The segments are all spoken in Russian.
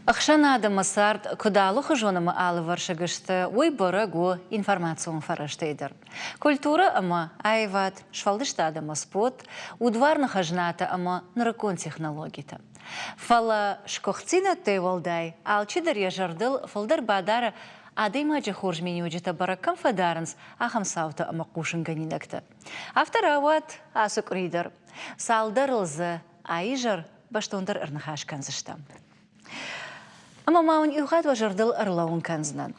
Akşanada Masart kudalı hıjonamı alıvarşıgıştı uybara gu informasyon farıştaydır. Kultura ama ayvat şvaldıştada maspot, udvarna hajnata ama nırakon технологията. Фала шкохцина той валдай, алчидар яжардыл фалдар бадара адаймаджа хоржмени уджита баракам фадаранс ахам саута ama кушын ганинакты. Автор ават асык ридер. Салдарлзы айжар баштондар ырнахашканзышта. Ama maun yuhat vajardıl ırlaun kanznan.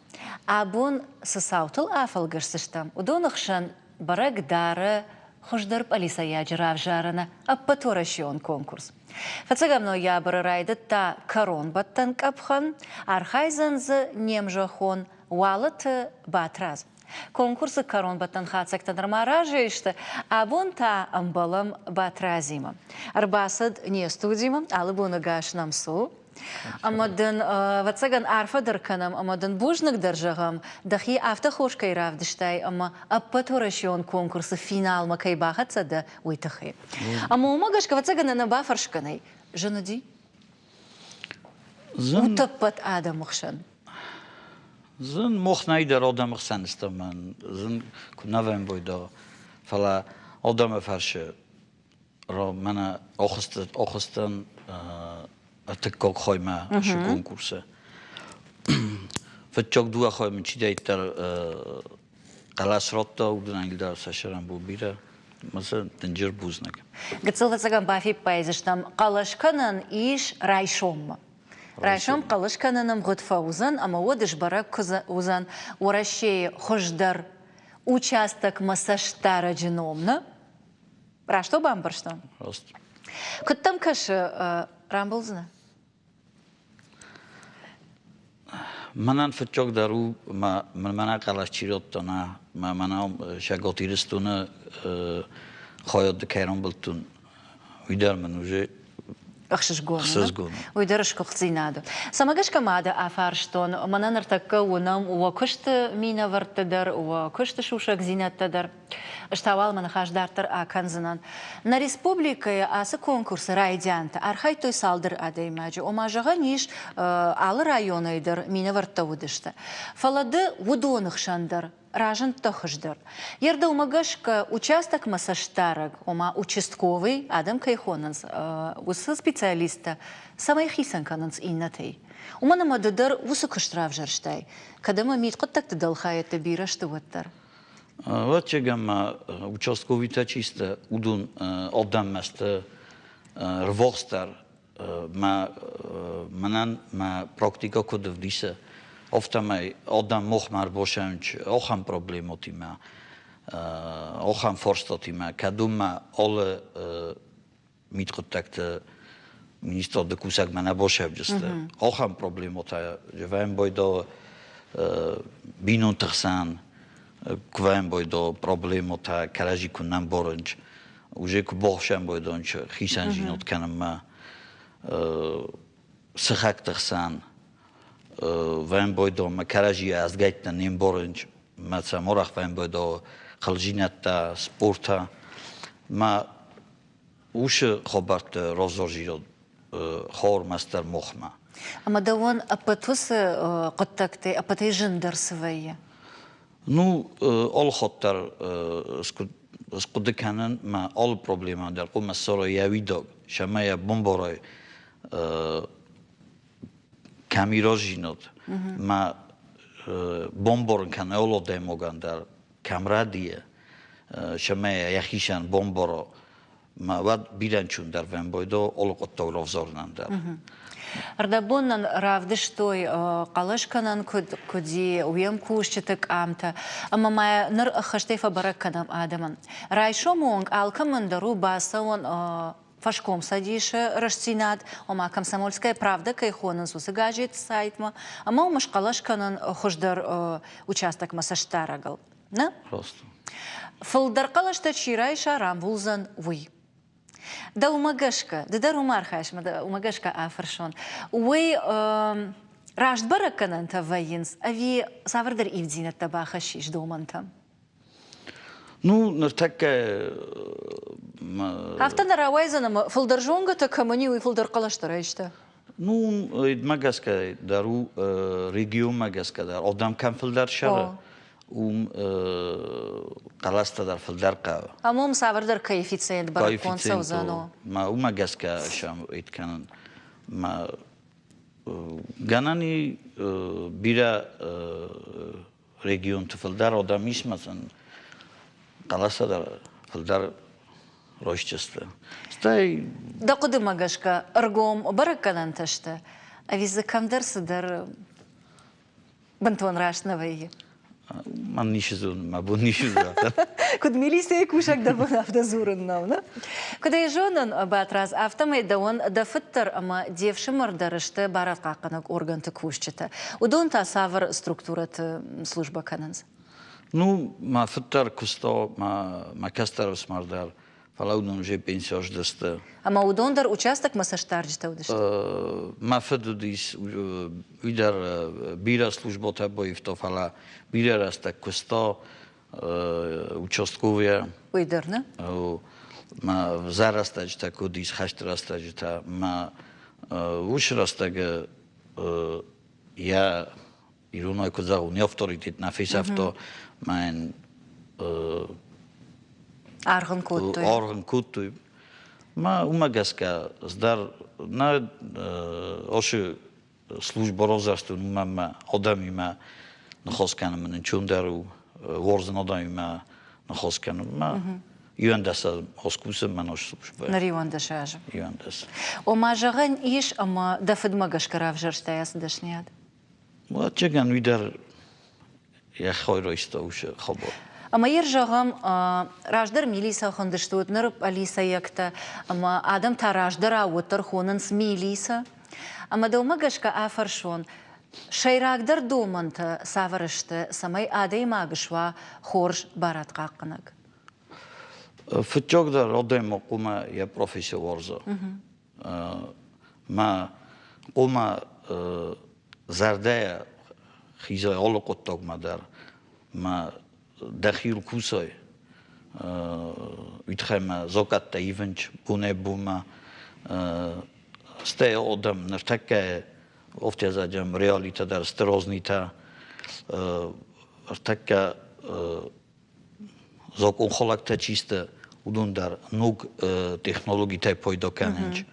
Abun sısautıl afalgırsıştam. Udonıxşan barak darı hoşdarp alisaya ciravjarana appatorasyon konkurs. Fatsagam ya bararaydı ta karon battan kapxan, arxayzanzı nemjaxon walat batraz. Konkursu karon battan xatsaktan rmarajı işte abun ta ambalam batrazima. Arbasad ne studiyma, alıbunu gaşnam su. Amadan vatsagan arfa darkanam, amadan bujnak darjagam, dahi afta xoşkay ravdishtay, ama appatorasyon konkursu final makay bahatsa da uytahi. Ama umagashka vatsagan anaba farshkanay. Janadi? Utappat adamıxşan. Zın moxnayder adamıxşan istaman. Zın kunavem boyda. Fala adamı farşı. Ra mana oxustan اتکاک خواهی ما شو کنکورسه. فتچاک دو خواهی من چی دایت در قلاس راتا و دنیل دار سشرم بو بیره مثلا تنجر بوز نکم. گذشته وقتی بافی پایزشتم قلاش کنن ایش رایشم. رایشم قلاش کننم غد فوزن اما ودش برای کوزن ورشی خوشدار участок مساشتار جنوم نه. راشتو بام برشتم. راست. کدام کش رامبلزنه. منان فتچاک دارو من قلاش چیرات تنها منام شگاتیرستونه خواهد دکیران بلتون ویدار منوجه أخشش جون. ويدرش كخزينادو. سماجش كمادة أفارشتون منا نرتكا ونام وكشت مينا ورتدر وكشت شوشك زينة تدر. اشتوال من خاش دارتر أكنزنان. на республике асы конкурс райдянта. Архай той салдыр адаймаджи. Омажага ниш ал районайдыр мина варттавудышты. Фалады вудоных шандар. Ражен тохждыр. Ерда умагашка участок масаштараг, ома участковый адам кайхонанс, усы специалиста, самай хисанкананс иннатей. Умана мадыдар усы кыштравжарштай. Кадама мит коттакты далхаята бирашты ваттар. Вот чегам участковый-то чисто удун отдам место рвостар, манан практика кодов диса. Офтамай адам мохмар бошанч охам проблемотима охам форстотима кадума оле митхотакта министр де кусак мана бошавжсте охам проблемота жевен бойдо бинонтерсан квен бойдо проблемота каражи кунам боронч уже ку бошам бойдонч хисан жинот канама сахактерсан وين بيدو مكراجي أزجيتنا نيمبورنج ما تسمورخ وين بيدو خلجينتا سبورتا ما وش خبرت روزورجيو خور مستر مخما أما دوان أبتوس قطعتي أبتي جندر سوية نو أول خطر سكود كانن ما أول بروبليم در قوم السورة يويدو شمايا بومبوراي کامیراژینود ما بمبارن کنه اولو دموگان در کامرادیه شما یخیشان بمبارو ما واد بیرن چون در وین بایدو اولو قطع روزارنان در ردبونن رافدش توی قلش کنن کدی ویم کوشتک آمته اما ما نر خشتی فبرک کنم آدمان رایشمونگ آلکمن درو باسون فашком садише раштинат, ома комсомольская правда кайхонан сусыгажит сайтма, ама умаш калашканан хождар участок масаштарагал. На? Просто. Фалдар калашта чирайша рамбулзан вуй. دا ومگشکه دا رومار خشم دا ومگشکه آفرشون وی راشد برک کنن تا وینز اوی سافر در ایفزینت تبا خشیش دومنتم Ну, нартакка هفته در آوازنم فلدر جونگه تا کمانی وی فلدر قلاشتر ایشته ну, магаска дару регион магаска дар одам кам филдар шава қаласта дар филдар қава амом савар дар коэффициент баракон саузано ма магаска шам итканан ма ганани бира регион ту филдар одам исмасан қаласта дар филдар ройшчеста стай да куды магашка ыргом бараканан ташты а виза камдарсы дар бантон рашнавайы man нишизун ма бу нишизун куд милисия кушак да бун авда зурыннау на кудай жонан батраз автомай да он да фыттар ама девшимар дарышты барат каканак органты кушчыта удон та савар структурат служба кананс ну ма фыттар кусто ма кастар смардар фалаудун же пенсияж дасты ама удон дар участок масаштарджита удышты ма фыдудис удар бира службота боевто фала бира раста кусто участковия уйдырны ма зарастажта кудис хаштрастажта ма ушрастага я ируной кузагу не авторитет на фейсавто майн аргын куттой орган куттой ма умагаска здар на оше служба розасту мама одам има нахоскан мен чундару ворзан одам има нахоскан ма юандаса хоскуса манош служба на риванда шажа юандас омажаган иш ама да фыдмагаш карав жарштаяс дашняд ма чеган удар я хойройста уше хобо ама ер жағам раждар милиса хындыштуыт нырып алиса якта ама адам та раждар ауытыр хонын с милиса ама дома гашка афаршон шайрагдар доманты саварышты самай адай магышва хорж барат қаққынық фытчогдар одемо кума я профессия ворза ма кума зардая хизай олоқоттог мадар ма дахил кусой итхема зокатта ивенч буне бума сте одам нартака офте заđam реалита дар стерознита артака зокон холакта чиста удундар нуг технологитай пойдоканенч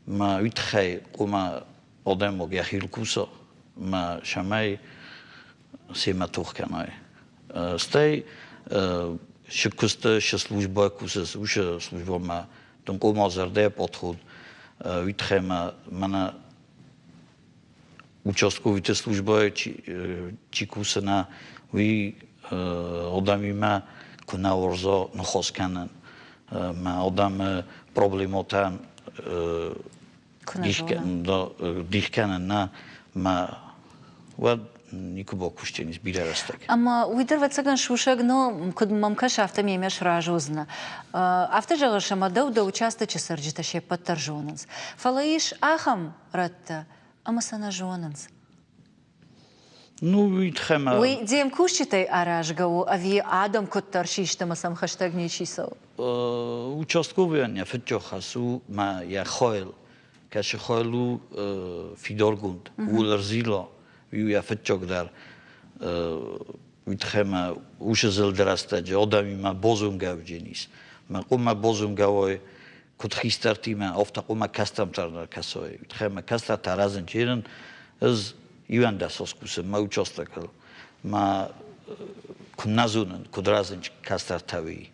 ма итхай кума одемо гахил кусо ма шамай сема тухканай стай шикуста ше служба кусас уша служба ма тонко мазарде подход итхема мана участковите служба чи кусана ви одамима куна орзо нахосканан ма одам проблемотан дихканан на ма вад никубо куштенис бирарастак ама уйдыр ватсаган шушаг но куд мамка шафта мемеш ражузна авто жагашама да участочи сарджита ше подтаржонанс фалаиш ахам ратта ама сана жонанс ну итхема уй дем кушчитай аражгау ави адам коттар шиштама сам хаштаг нечисо участковия не фетчохасу ма я хойл каше хойлу фидоргунд улерзило я фетчогдар итхема уше зелдрастаджи одами ма бозунгавдженис ма кума бозунгавой кутхистартима офта кума кастамтарна касой итхема каста таразен черен из юандасоскусе ма участакал ма кунназунен кудразенч кастартави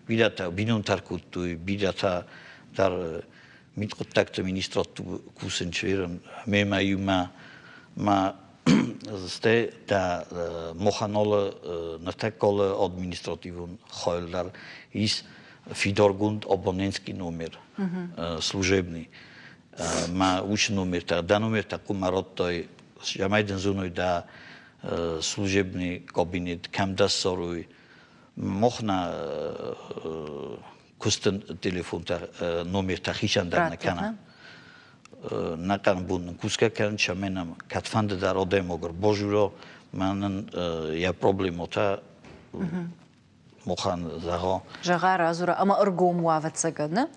бидата бинунтаркуттуй бидата дар миткоттакта министрот кусен черен мема юма ма сте да моханола натекола административен хойлдар из фидоргунд абонентски номер служебный ма уч номер та да номер таку марот той ямайден зуной да служебный кабинет камдас соруй мохна кустен телефон номер тахишан дар накана накан бун куска кан чаменам катфанде дар одемогр божуро манан я проблемота мохан заго жагар азура ама ыргом вавацагана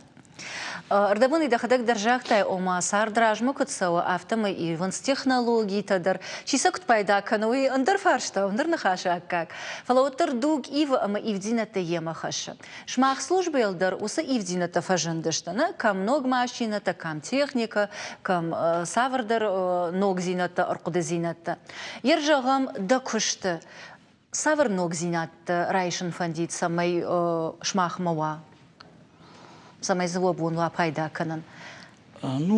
Ардабун и дахадак держахтай ома сардражму кутсава автома и ванс технологии тадар. Чисак пайда кануи андер фаршта, андер нахаша как. Фалаутер дуг ива ама ивдината ема хаша. Шмах службы елдар уса ивдината фажандыштана, кам ног машината, кам техника, кам савардар ног зината, аркуда зината. Ержагам да кушты. Савар ног зината райшин фандит самай шмах мава. Самай завобун ла пайда канан.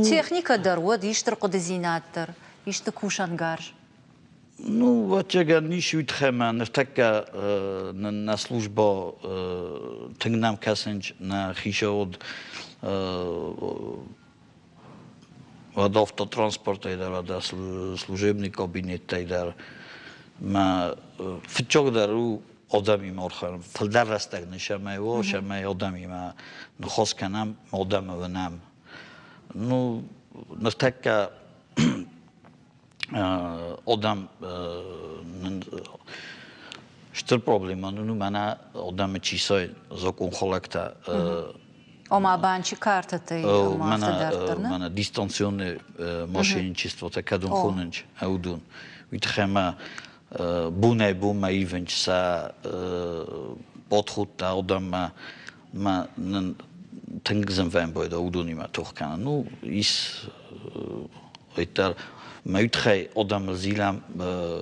Техника дарвод, иштер кодезинатор, иштер кушангар. Ну, вот я нишу тхема, нефтака на службу тыгнам касенч на хишод от автотранспорта и да служебный кабинет и да ма фичок дару آدمی مرخم فلدر رستگ نشمه و شمه آدمی ما نخواست کنم آدم و نم نو نفتک که آدم شتر پروبلیم نو من آدم چیزای زکون خلقتا Ома банчи карта من دیستانسیون ماشینچیستو تا کدوم خوننج اودون ویتخمه بونه بوم ایونج سا подход та одам ма тангзам вен боyd аудуни ма тох кана ну ис итар ма утхай одам зилам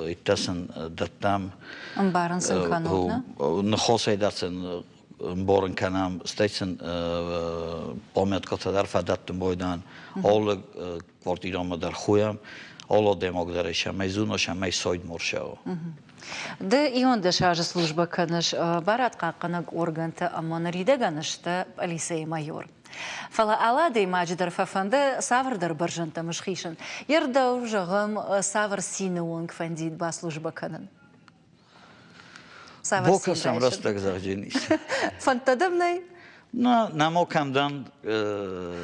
итасен датам амбаран сан канона на хосай датсен борен канам стейсен памятка дар фадаттым бойдан all квартирама дар хуям all демогдар шамай зуно шамай сойд моршао Да и он даже служба, конечно, барат как органта, а монарида, конечно, полиция майор. Фала аллада и маджидар фафанда саврдар баржанта мышхишен. Ярда уже гам савр синуонг фандит ба служба канан. Бока сам раз так зарженись. Фантадамный? На мокам дан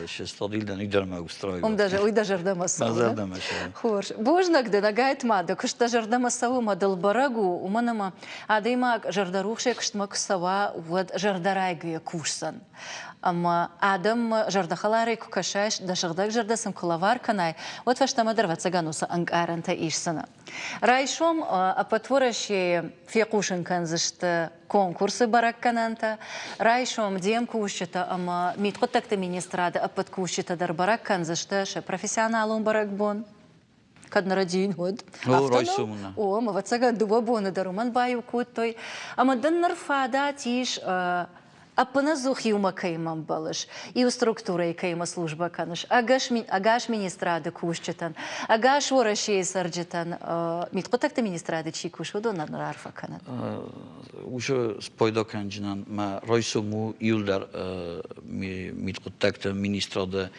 шестодилдан идерма устроил. Даже жардамасау. Хорш. Божнак да нагайт мада, кушта жардамасау мадал барагу, уманама адайма жардарухше кштма ксава вот жардарайгия кушсан. Ама адам жардахаларай кукашаш да жардак жардасам кулавар канай. Вот фаштама дарваца гануса ангаранта ишсана. Райшом апатвораши фекушен канзашта конкурсы барак кананта. Райшом дем кушета ама миткотакта министрада апат кушета дар барак канзашта ше профессионалум барак бон. Каднарадин год. Райшомна. О, ма вацага дуба бона даруман баю куттой. Ама даннар фада тиш апана зухи ума каймам балыш, и у структуры кайма служба каныш, агаш министрада кушчетан, агаш ворашей сарджетан, миткотакта министрада чи кушудо на нарфа канан. Уже спойдо канджинан, ма ройсуму юлдар миткотакта министрада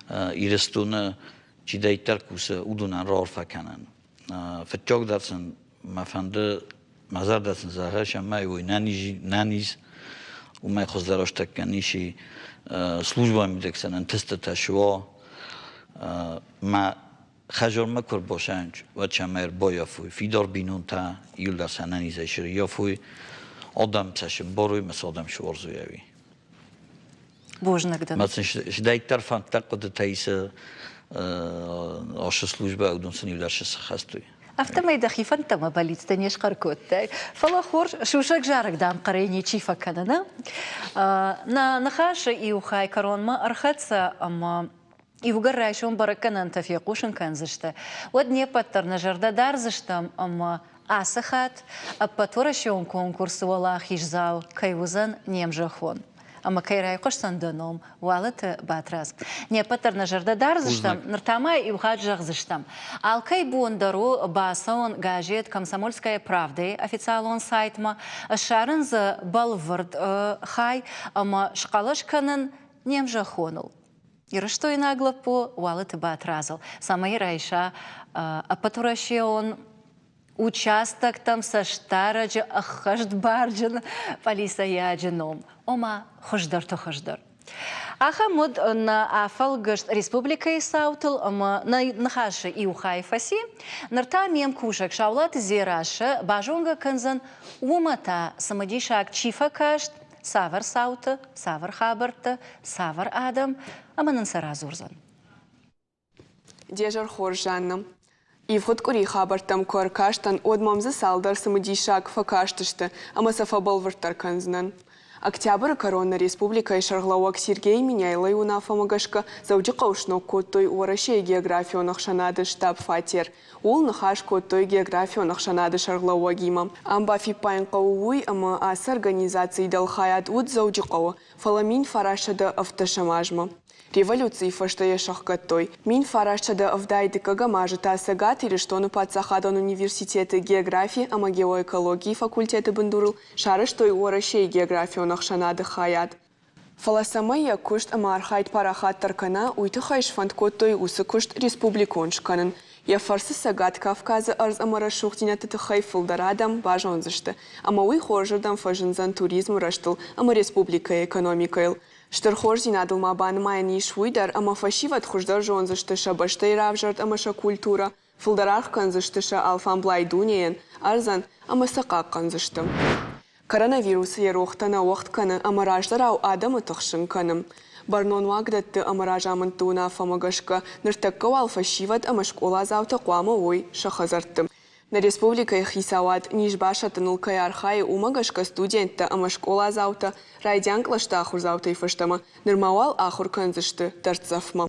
ирестуна чи дейтер куса удунан рарфа канан. Фетчок датсан мафанде мазар датсан захаша май уй наниз у меня хоздараш так каниши служба ми дексен тестата шо ма хажор макор бошанч ва чамер бояфуй фидор бинунта юлда сананиза ширияфуй адам цашим боруй мас адам шворзуяви Божнак да. Мацн шдайтар фантак код тайса оша служба удун санилдар шасхастуй Автомайда хифанта ма болит станеш каркоттай. Фалахор шушак жарак дам карайни чифа канана. На нахаша и ухай коронма архатса ама и угарайшон бараканан тафиакушен канзашта. Вот не паттар на жардадар заштам ама асахат, а патворашон конкурс валах ижзау кайвузан немжахон. Ама кайрай кошсан доном, уалат батрас. Не патарна жардадар заштам, нартама и ухаджах заштам. Алкай бондару басаон газет «Комсомольская правда» официалон сайтма, шарын за балвард хай, ама шкалашканан немжахонул. И что и нагло по уалат батразал. Сама Ирайша, а патураши он участок там саштараджы аххашт барджын полисаяджыном. Ома хождар то хождар. Ахамуд на Афалгашт Республика Исаутл, на Нахаши и Ухайфаси, нарта мем кушак шаулат зираша, бажонга канзан умата самадишак чифакашт, савар саута, савар хабарта, савар адам, аманан саразурзан. Дежар хоржанным. И вход кури хабартам коркаштан одмамзы салдар самадишак факаштышты, амасафа балвартар канзнан. Октябрь корона республика и шарглауак Сергей Миняйлай унафамагашка зауджи қаушно коттой уарашей географию нахшанады штаб фатер. Ул нахаш коттой географию нахшанады шарглауагима. Амба фипайн қаууй ама ас организации далхаят уд зауджи қау. Фаламин фарашада автошамажма. Революции фаштая шахкаттой. Мин фарашада авдайды кагамажа тасагат или что на подсахадан университеты географии, ама геоэкологии факультеты бандурл, шары что и уарашей географию нахшанады хаят. Фаласамая кушт ама архайт парахат таркана уйты хайш фанткоттой усы кушт республикон шканын. Я фарсы сагат Кавказа арз амара шухтинаты тахай фылдарадам бажонзышты. Ама уй хоржырдам фажынзан туризм раштыл, ама республика экономикайл. Штырхорзин адылма банмайын ишвуйдар, ама фашиват хуждар жонзыштыша баштай равжард амаша культура, фылдарарх канзыштыша алфамблай дунеен, арзан ама сақақ канзыштым. Коронавирус ерохтана уақтканы амараждарау адамы тұқшын каным. Барнон вагдатты амаражамын туна фамагашка, ныртаккау алфашиват ама школа заута қуама ой шахазарттым. На республика Хисават нижбаша тынылкай архай умагашка студентта ама школа заута райдянклашта ахур заута ифаштама нырмауал ахур канзышты тарцафма.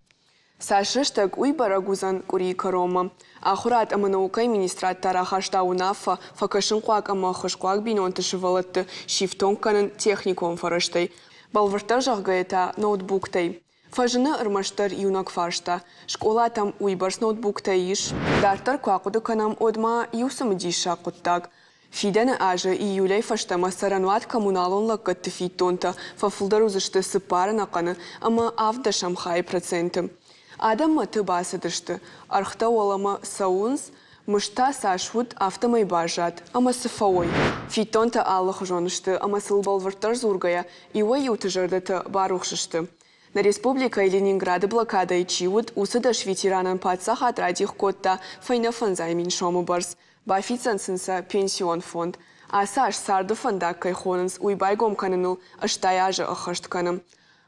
Сашыштаг уй барагузан кури карома. Ахурат ама наукай министрат тарахашта унафа факашын куак ама хышкуак бинон тышывалатты шифтонканын техником фараштай. Балвартар жағгайта ноутбуктай. Фажыны ырмаштар юнак фаршта. Школа там уйбарс ноутбукта иш. Дартар куакуды канам одма юсам диша куттаг. Фиданы ажы июляй фаштама сарануат коммуналон лаккатты фитонта. Фафылдар узышты сыпары нақаны, ама авда шамхай проценты. Адам маты басыдышты. Архта олама саунс, мышта сашвуд автомай бажат, ама сыфауой. Фитонта аллах жонышты, ама сылбалвартар зургая, иуа ютыжардаты барухшышты. На республика и Ленинграда блокада и чиуд усыдаш ветеранам пацах отрадих котта файна фанзаймин шому барс. Бафицан сынса пенсион фонд. Асаш сарды фандак кайхонынс уйбайгом канынул аштаяжы ахаштканым.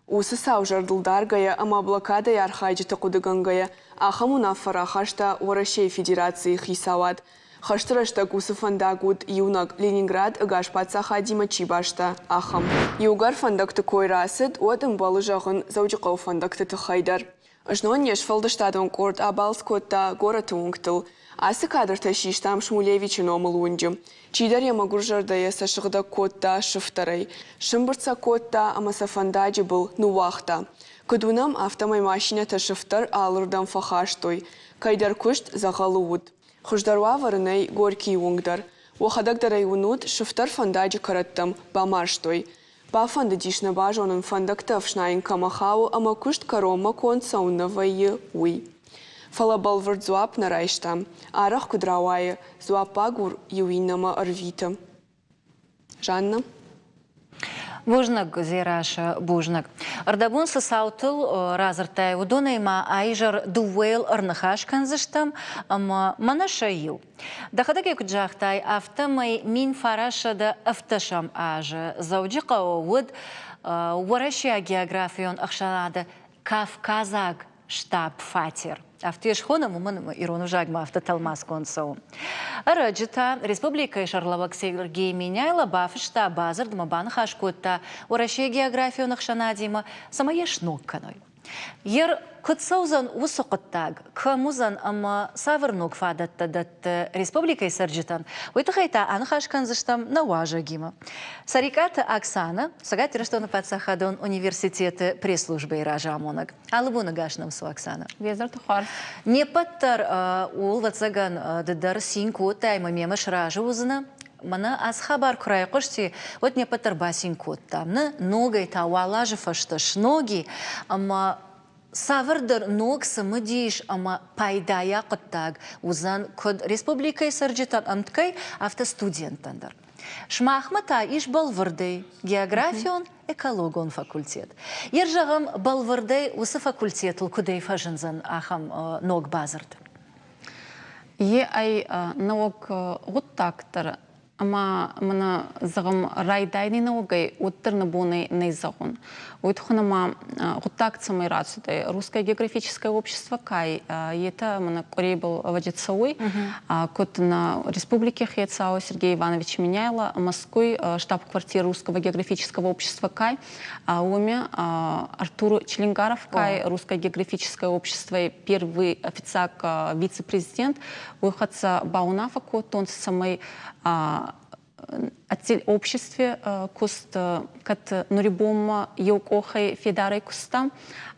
Усы саужардылдаргая, ама блокада и архайджита кудыгангая, ахамуна фарахашта Орашей Федерации Хисават. Хаштырашта кусы фандагуд юнак Ленинград ыгаш пацаха дима чибашта ахам. Югар фандакты койрасыд, одым балы жағын заужықау фандакты тұхайдар. Жнон еш фалдыштадын корт абалскотта гораты уңктыл. Асы кадрта шиштам Шмулевичын омылуынжым. Чидар яма гуржардая сашығда котта шыфтарай. Шымбырца котта амасафандаджы был нуахта. Кыдунам автомай машинята шыфтар алырдан фахаштой. Кайдар күшт зағалуыд. Хуждаруа варынай горький уңдар. Уахадагдарай унут шыфтар фандаджы караттам бамарштой. Ба фанды дишна бажонын фандакта авшнайын камахау ама күшт карома кон саунавайы уй. Фалабал вардзуап нарайштам. Арах кудрауайы зуапагур юинама арвита. Жанна? Бужнак, зираша бужнак. Ардабун саутыл разыртай удонайма айжар дуэл арнахаш канзыштам, ама манашаю. Дахадаке куджахтай автомай мин фарашада автошам ажа. Зауджика уд уарашия географион ахшанада Кавказаг штаб фатер. Автоеш хона муман ирону жагма автоталмаз консоу. Араджита республика Шарлавак Сергей Миняйла бафышта базар дмабан хашкотта урашия географию нахшанадима самаеш нокканой. Ер кытсаузан усоқыттаг, кымузан ама савырнук фадатта датты республика Сарджитан, уйтахайта анхашкан зыштам науажа гима. Сариката Оксана, сагат растона подсахадон университеты пресс-службы Иража Амонак. Алыбуна гашнам су Оксана. Везер тухар. Не паттар ул ватсаган дадар синку тайма мемаш ража узына. Мана аз хабар край кошти, вот не паттар басин кот там, ногой та уалажи фашташ ноги, ама Савырдыр ноксы мыдиш ама пайдая қыттаг узан код республикай сарджитан анткай автостуденттандыр. Шмахмата иш балвырдей географион экологон факультет. Ержағым балвырдей усы факультетл кудей фажынзан ахам ног базырды. Ай наук ғуттақтыр, ама мына зығым райдайны наугай уттырны буны нейзағын. Уйтхынама ғуттақцымай рацудай. Русское географическое общество Кай, это мына корей был вадицауй, кот на республике Хецау Сергей Иванович Меняйло, Москвой штаб-квартира Русского географического общества Кай, уме Артур Челенгаров Кай, Русское географическое общество, первый официак, вице-президент, выходца Баунафа кот, он самый отдель обществе куст кат нурибом йок охай федарай кустам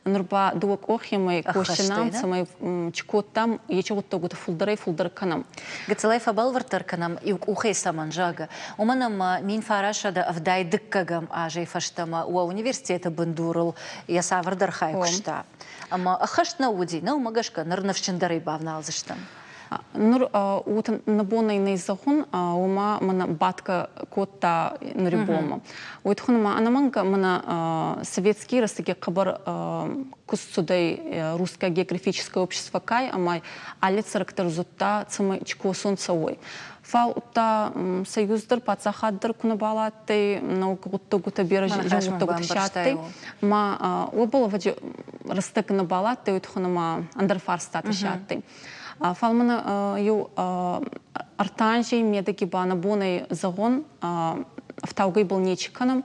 нурба дуок охимай кошинам самай чкоттам ечегут тогут фулдарай фулдарканам. Гацалай фабал вартарканам юк ухай саманжага. Уманам мин фарашада авдай дыккагам ажай фаштама уа университета бандурл яса вардархай кушта. Ама ахаштна уди, на умагашка нарнавчиндарай бавналзыштам. Нур утын набонай нейзахун ума мана батка котта нурибома. Уйтхунма анаманга мана советский растаги кабар куссудай Русское географическое общество Кай, амай алец рактарзутта цамай чкосон цауй. Фал утта союздыр пацахаддыр кунабалаттай наукгутта гута бераж жангутта гутшаттай. Ма обал ваджи растак набалаттай уйтхунма андерфарстат шаттай. Фалмана ю артанжей медаги бана бонай загон автаугай был нечиканом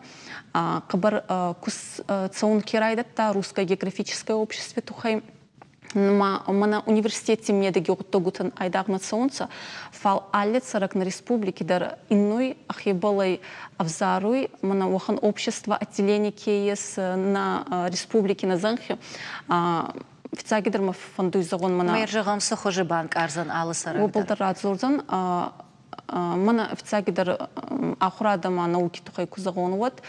кабар кус цаун кирайдатта Русское географическое общество тухай мана университете медаги оттогутан айдагна цаунца фал аллецарак на республике дар иной ахибалай авзаруй мана уахан общество отделение КС на республике на Занхе Официагидерма фондуй загон мана. Мержагам сухожи банк арзан алысарагдар. Обалдар радзорзан мана официагидер ахурадама науки тухай кузагон вот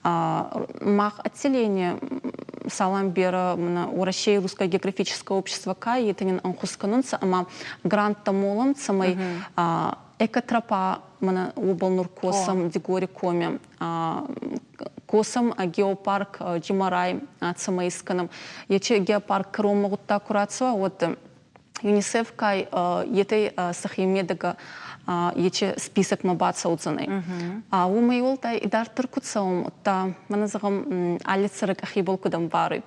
мах отселение салам бера мана уращей Русское географическое общество Кай етенин анхусканунца ама грант тамолан самай экотропа мана обал нуркосам дигори коме косам геопарк Джимарай цамайсканом. Яче геопарк Кромагутта курацуа вот ЮНИСЕФ Кай етэй сахимедага яче список мабаца удзаны. У майолта идар тыркутсаум та маназагам алицарак ахибол кудам бары.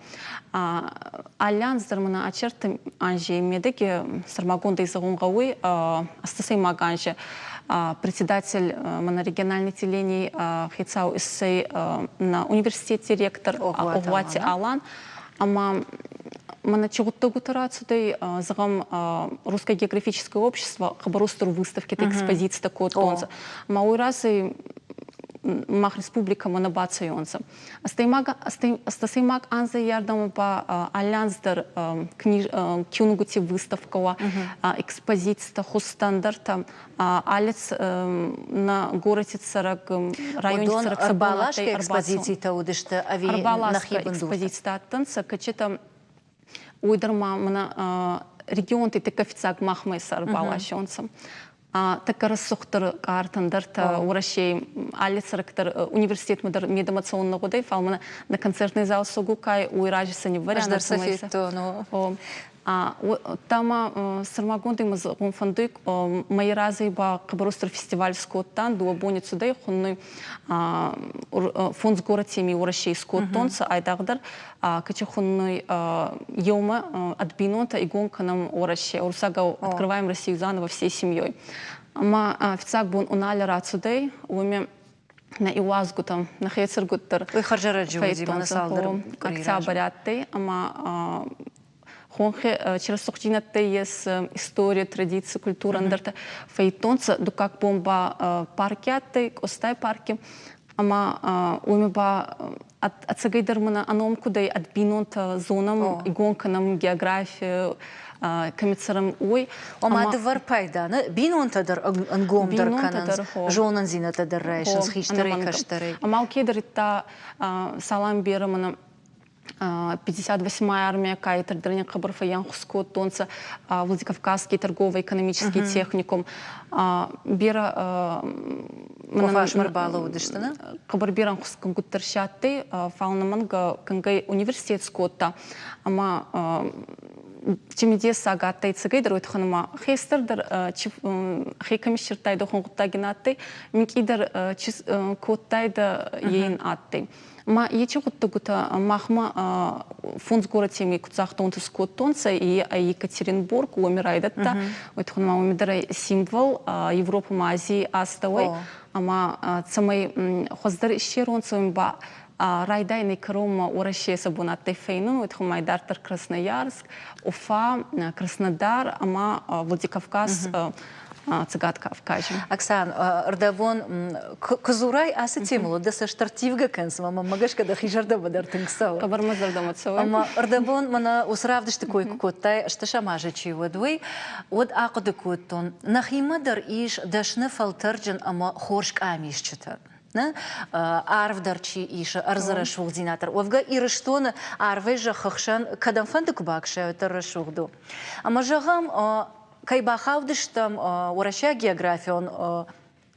Альянс дармана ачерты анжи медаги сармагонда изагунгауи астасай маганжи. Председатель региональной телений Хейцау Иссей на университете ректор Огвати Алан. Ама мана чогутта гутарацудай загам Русское географическое общество хабарустур выставки экспозиция такой тонза. Мауи разы мах республика манабаца йонза. Астасаймак анза ярдама по альянсдар кюнгути выставкала экспозиция хустандартам алец на городе царак районе царак арбалашка экспозиции таудышты ави арбалашка экспозиция танца качета уйдерма мана регион ты официак махмайса арбалашонцам. Так рассухтар картандарта уращей алицарактар университет мудар медамационного года фалмана на концертный зал Сугукай уйражиса не вариант Тама сармагонды мы фондук мои разы ба кабарустр фестиваль скоттан дуабони цудай хунны фонд с город теми уращей скоттонца айдагдар кача хунны йома отбинонта и гонка нам уращей урсага открываем Россию заново всей семьей. Ма официак бон уналя рацудей уме на Иуазгу там на Хейцергуттер. Вы харжара джуди манасалдар. Октябрятты ама Хонхе через сухтинатте есть история, традиции, культура, андерта фейтонца, до как бомба паркятты, остай парки, ама умеба от цагайдермана аном куда от бинонта зонам, игонка нам географию, коммерцерам ой. Ама дывар пайданы, бинонтадар ангомдар кананс, жонан зинатадар райшанс хиштары каштары. Ама алкедер итта салам берамана 58-я армия кайтер, древний Кабар Фаян Хускот, Тонца, Владикавказский торгово-экономический техникум. Бира Офаш Марбалова дыштана? Кабар Биран Хускан Гуттершатты, Фалнаманга Кангай университет Скотта, ама Чимидес сагаттай цигайдер уйтханама хейстердер хейкамишчертай дохон гуттагинатты микидер коттайда ейн атты. Ма ече гуттагута махма фунз город семьи куцахтон скоттонца и Екатеринбург умирайдатта уйтханама умидер символ Европы Азии Аставой. Ама цамай хоздер ищерон цамба райдайный Крыма уращие сабунатты фейнун, уйтхумай дартер Красноярск, Уфа, Краснодар, ама Владикавказ, цыгат Кавказе. Оксан, Ардавон, Козурай асетимулу, да са штартивга кэнсма, ама магашка да хижарда бадар тыңсау. Кабармазарда мацауэ. Ама Ардавон, мана усравдыш такой кукоттай, шташа мажачи водвой, от ақыды коттон, нахимадар иш дашны фалтарджан ама хоршк амишчата. Арвдарчи иша арзарашух зинатор. Овга ирыштона арвежа хахшан кадам фандык бакша тарашухду. Ама жагам кайбахавдыштам ураща географион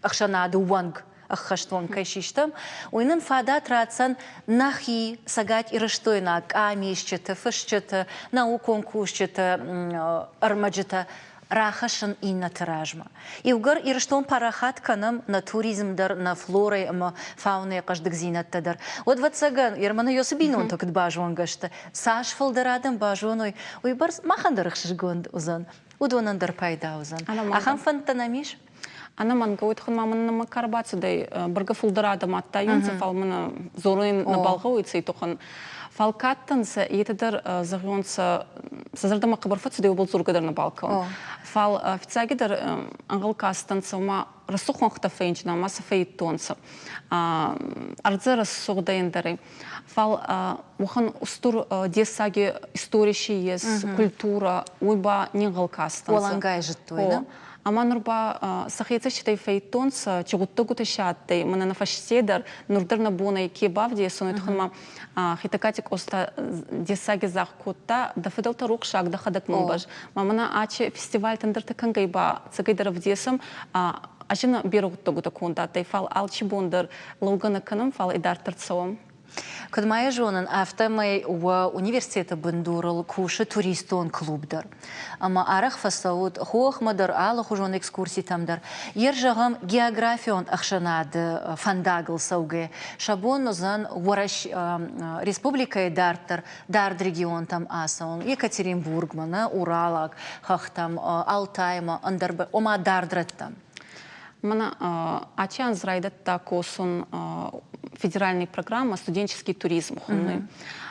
ахшанады уанг ахаштон кайшиштам. Уйнын фада тратсан нахи сагать ирыштойна камишчата, фашчата, науконкушчата, армаджата. Рахашан и на тиражма. И угар и раштон парахат канам на туризм дар, на флорой, фауной каждых зинат дар. Вот вот саган, ермана йосибинон так бажон гашта. Саш фалдарадам бажоной. Ой барс махандарах шишгонд узан. Удонан дар пайда узан. Ахам фантанамиш? Ана манга уйтхан мамын на карбацу дай барга фалдарада матта юнца фалмана зорын на балга уйцы тохан. Фалкаттанса и тедер загонца сазардама кабарфатса да убыл зургадар на балкон. Фал официагидар ангалкастанца ма рассухон хтафейнчна маса фейтонца. Ардзе рассугдаендары. Фал ухан устур десаги историши ес культура уйба нингалкастанца. Уалангай життойна. Ама нурба сахица считай фейтонца, чегуттогу тешаттай, мана на фашседар, нурдар на бонай кебавди, сонет ханма хитакатик оста десаги захкутта, да федалта рукшак, да хадак мубаж. Мамана аче фестиваль тандерта кангайба, цагайдар в десам, ажина беруттогу такунда, тай фал алчи бондар, лаугана канам фал идар тарцовам. Кадмая жонан автомай в университета бандурал куша туристон клубдар. Ама арах фасауд хуахмадар алах ужон экскурсий тамдар. Ержагам географион ахшанады фандагл сауге. Шабон озан вараш республика дартар дард регион там асаун. Екатеринбург мана Уралак хахтам Алтайма андарбе ома дардраттам. Мана ачан зрайдатта косон федеральная программа «Студенческий туризм».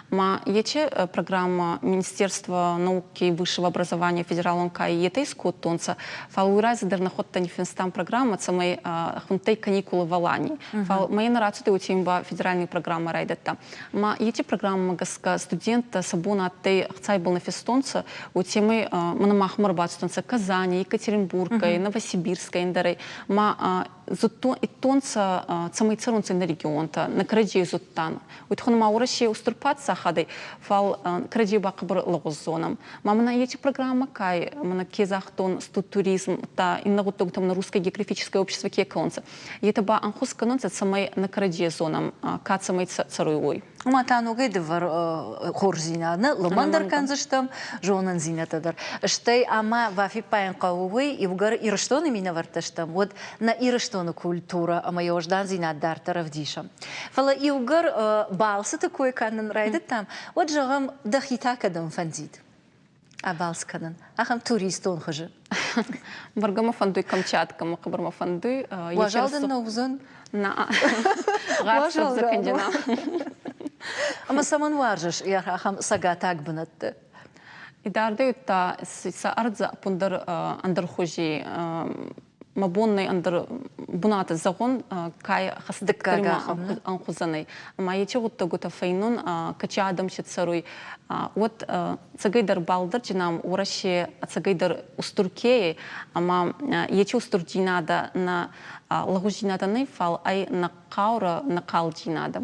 Ма ече программа Министерства науки и высшего образования федералон кай етэй скоттонца. Фал урази дернахотта нефенстам программа цамай хунтей каникулы в Алании. Фал моей нарацию у тимба федеральная программа райдатта. Ма ече программа гаска студента сабуна тей хцай был нефестонца у темы манамахмар бацтонца Казани, Екатеринбурга, Новосибирска индары. Ма зутто и тонца цамай царунца на регионта на краде зуттан. Уйтхон ма ураши устурпаться хады фал краде бакбар лагозоном. Мама на эти программы кай мана кезахтон студтуризм та иннагуток там на русское географическое общество кеконца. И это ба анхус канонца цамай на краде зоном кацамай царуй. Уматану гайдывар хорзинадна, ломандар канзаштам, жонан зинатадар. Штай ама вафи паян кауой и угар ирштоны меня варташтам. Вот на ирштону культура ама ёждан зинатдар таравдишам. Фала и угар балсы такой канан райдат там. Вот жагам дахитакадам фандит. А балс канан. Ахам туристон хожи. Баргама фандуй Камчатка, макабарма фандуй. Важалдан на узон? На. Гасов закандина. Ама саман варжаш, я хам сага так бынатты. Идарда ютта са ардза пундар андар хужи мабонный андар бунаты загон кай хастык Дыккага крима анхузаны. Ама ече гутта гута фейнун качадам шитсаруй. Вот цагайдар балдар чинам ураше цагайдар устуркее, ама ече устурджинада на лагужинаданы фал, ай на каура на калджинада.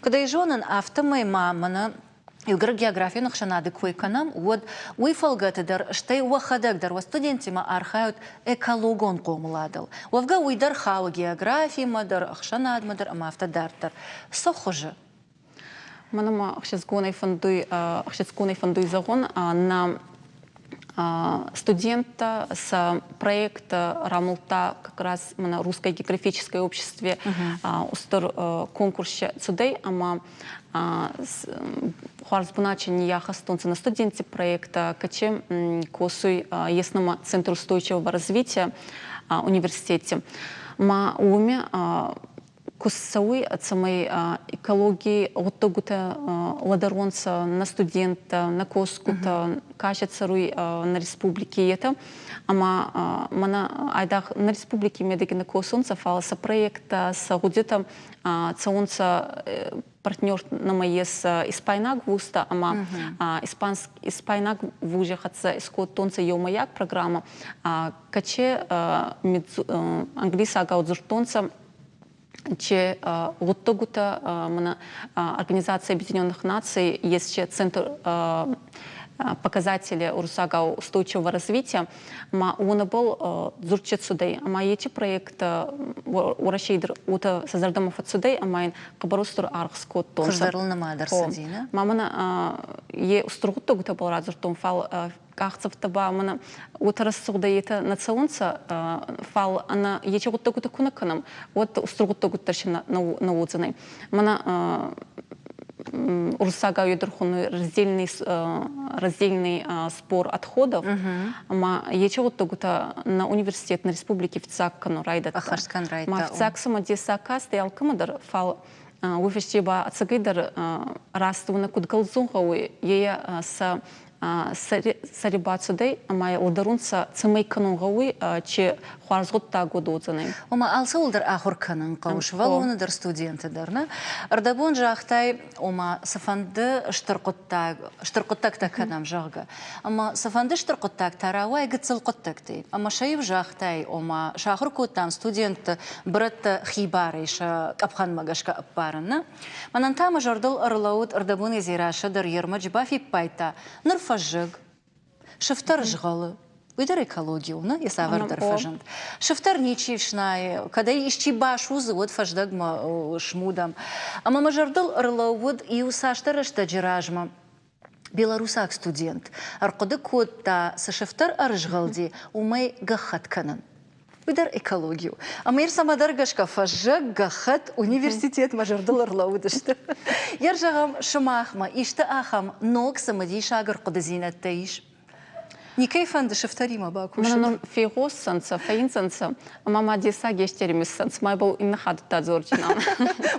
Когда и жонан автомой мамана Югр географию нахшанады куйканам, вот уйфалгатыдар, штай уахадагдар, wa студентима архают экологон комладал. Уавга уйдар хау географии мадар, ахшанад мадар, ама автодартар. Сохоже. Манама ахшецкуной фондуй загон на студента с проекта Рамулта как раз на Русское географическое общество устар конкурсе цудей, ама Хуарсбуначи нияхастунцы на студенте проекта каче косуй ясному Центру устойчивого развития университете. Ма уме кусауи от самой экологии от тогута ладаронца на студента на коскута качаться руй на республике это ама мана айдах на республике медики на косунца фалса проекта с гудета цаунца партнер на моей с испайнак вуста ама испайнак вуже хатса искотонца йомаяк программа каче английса гаудзуртонца че гуттогута мана Организация Объединенных Наций есть че центр показатели Урсага устойчивого развития, ма он был зурчет судей, ама эти проекты урашейдер ута создадам фатсудей, ама кабарустур архскот тонса. Кождарл на мадар садина. Мамана е устругутто гута был разуртом фал кахцев таба мана утарасугда ета нацалунца фал ана ече гутто гута кунаканам вот устругутто гуттаршина на удзанай. Мана Урсага юдерхуну раздельный спор отходов. Ма ече вот тогута на университет на республике в Цаккану райдат. Ахарскан райда. Ма в Цаксама десака стоял камадар фал уфещеба ацагайдар растуна кудгалзунгауи ея с сарибацудей, ама ладарунца цемей канунгауи че хуарзгутта годоцанай. Ома алса улдар ахурканын кауш валунадар студенты дарна. Ардабон жахтай ома сафанды штыркуттак таканам жага. Ама сафанды штыркуттак тарауай гыцылкуттактай. Ама шайып жахтай ома шахуркуттан студент брат хибарыша капхан магашка аппарына. Манантама жардыл арлаут ардабон изирашадар ермаджба фиппайта. Фажыг, шифтар жгалы, уйдар экологию, на ясавардар фажант. Шифтар ничившнай, когда ищи баш узы, вот фаждагма шмудам. Ама мажардал рлаувуд и усаштар штаджиражма. Белорусак студент. Аркоды котта со шифтар аржгалди умай гахатканан. Уйдар экологию. А мир самадар гашка фажаг гахат университет мажардал рлаудышты. Яржагам шамахма ишта ахам ног самади шагар кудазина таиш. Никейфанды шифтарима бакуш. Мана фейгос санца, фейн санца, мама деса гештеримис санц, май был иннахад тазорчина.